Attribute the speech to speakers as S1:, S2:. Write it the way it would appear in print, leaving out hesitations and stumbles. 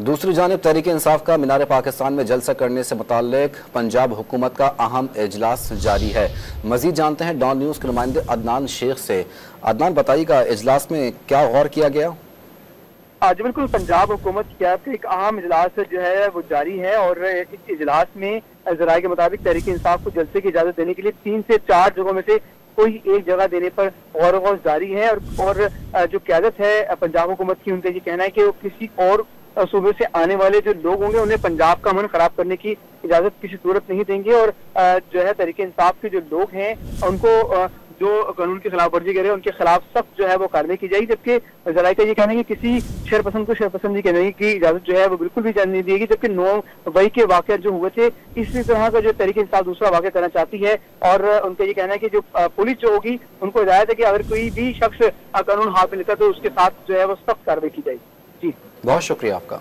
S1: दूसरी जानिब तहरीक इंसाफ का मीनार पाकिस्तान में जलसा करने से मुताल्लिक पंजाब हुकूमत का अहम इजलास जारी है। मजीद जानते हैं डॉन न्यूज़ के नुमाइंदे अदनान शेख से। अदनान, बताइएगा इजलास में क्या गौर किया गया?
S2: आज बिल्कुल पंजाब हुकूमत की तरफ से एक अहम इजलास जो है वो जारी है और इस इजलास में जराये के मुताबिक तहरीक इंसाफ को जलसे की इजाजत देने के लिए 3 से 4 जगहों में से कोई एक जगह देने पर गौर जारी है। और जो क़यादत है पंजाब हुकूमत की, उनका ये कहना है कि वो किसी और सूबे से आने वाले जो लोग होंगे उन्हें पंजाब का अमन खराब करने की इजाजत किसी सूरत नहीं देंगे। और जो है तहरीक इंसाफ के जो लोग हैं उनको जो कानून की खिलाफ वर्जी करे उनके खिलाफ सख्त जो है वो कार्रवाई की जाएगी। जबकि जराये का ये कहना है कि किसी शेरपसंद को शेरपसंदी करने की इजाजत जो है वो बिल्कुल भी नहीं दी गई। जबकि 9 मई के वाक़े जो हुए थे, इसी तरह का जो तहरीक इंसाफ दूसरा वाक़या करना चाहती है। और उनका ये कहना है कि जो पुलिस जो होगी उनको हिदायत है कि अगर कोई भी शख्स कानून हाथ में लेता है तो उसके साथ जो है वो सख्त कार्रवाई की जाएगी। जी,
S1: बहुत शुक्रिया आपका।